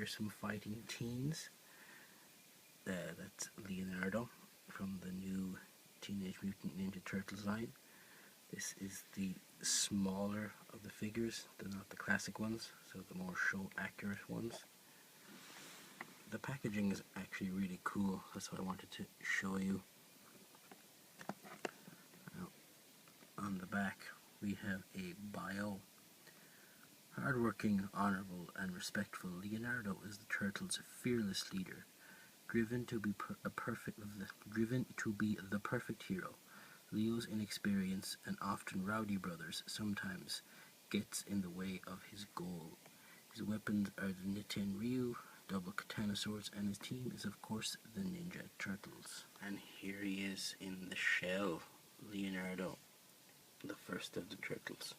fearsome fighting teens. That's Leonardo from the new Teenage Mutant Ninja Turtles line. This is the smaller of the figures. They're not the classic ones, so the more show accurate ones. The packaging is actually really cool. That's what I wanted to show you. Now, on the back we have a bio. Hardworking, honorable, and respectful, Leonardo is the Turtles' fearless leader, driven to be the perfect hero. Leo's inexperience and often rowdy brothers sometimes gets in the way of his goal. His weapons are the Niten Ryu, double katana swords, and his team is of course the Ninja Turtles. And here he is in the shell, Leonardo, the first of the Turtles.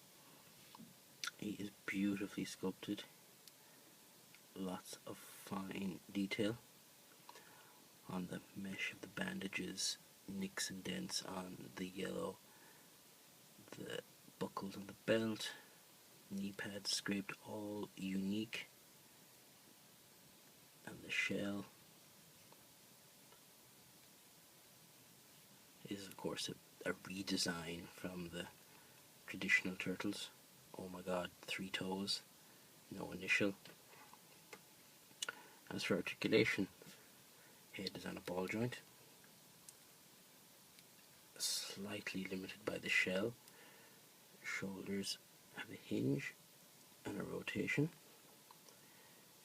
He is beautifully sculpted, lots of fine detail on the mesh of the bandages, nicks and dents on the yellow, the buckles on the belt, knee pads scraped, all unique, and the shell is of course a redesign from the traditional Turtles. Oh my god, 3 toes, no initial. As for articulation, head is on a ball joint, slightly limited by the shell. Shoulders have a hinge and a rotation.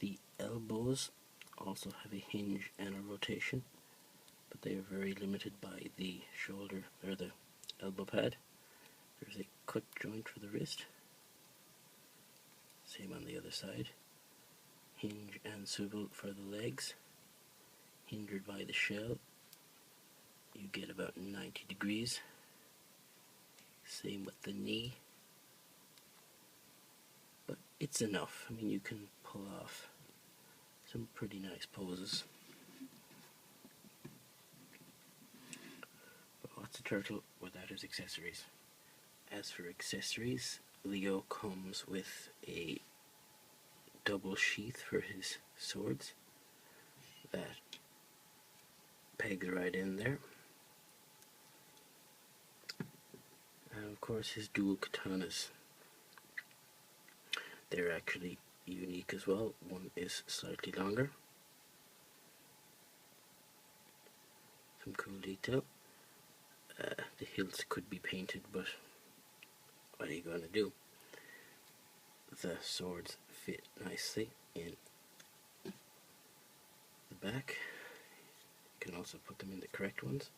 The elbows also have a hinge and a rotation, but they are very limited by the shoulder or the elbow pad. There's a cut joint for the wrist. Same on the other side. Hinge and swivel for the legs. Hindered by the shell, you get about 90 degrees. Same with the knee. But it's enough. I mean, you can pull off some pretty nice poses. But what's a turtle without his accessories? As for accessories, Leo comes with a double sheath for his swords that pegs right in there, and of course his dual katanas. They're actually unique as well. One is slightly longer. Some cool detail. The hilts could be painted, but what are you going to do? The swords fit nicely in the back. You can also put them in the correct ones.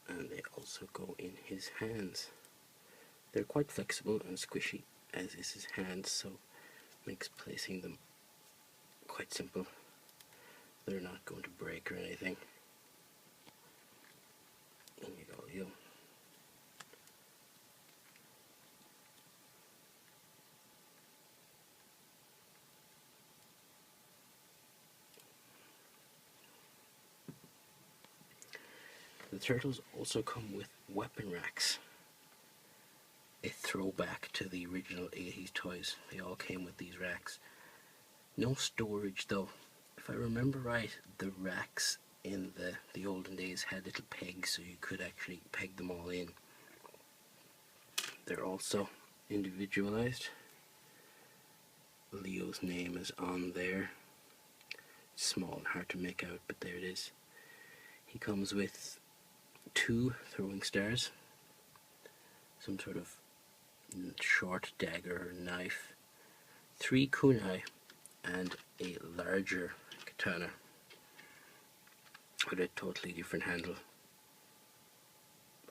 And they also go in his hands. They're quite flexible and squishy, as is his hands, so makes placing them quite simple. They're not going to break or anything. In you go, Leo. The Turtles also come with weapon racks, a throwback to the original 80s toys. They all came with these racks. No storage though. If I remember right, the racks in the olden days had little pegs, so you could actually peg them all in. They're also individualized. Leo's name is on there. It's small and hard to make out, but there it is. He comes with 2 throwing stars, some sort of short dagger or knife, 3 kunai, and a larger katana with a totally different handle.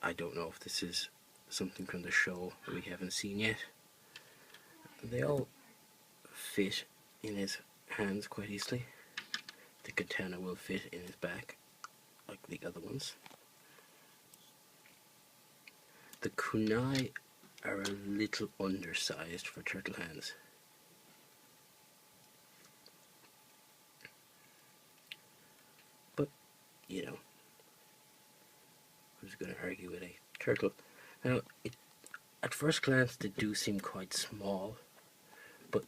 I don't know if this is something from the show that we haven't seen yet. They all fit in his hands quite easily. The katana will fit in his back like the other ones. The kunai are a little undersized for turtle hands. But, you know, who's going to argue with a turtle? Now, At first glance they do seem quite small, but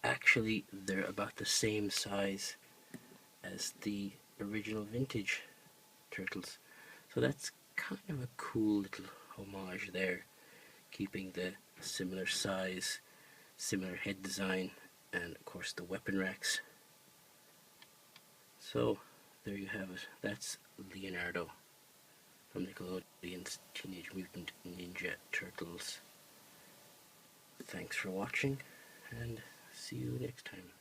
actually they're about the same size as the original vintage turtles. So that's kind of a cool little homage there, keeping the similar size, similar head design, and of course the weapon racks. So there you have it. That's Leonardo from Nickelodeon's Teenage Mutant Ninja Turtles. Thanks for watching, and see you next time.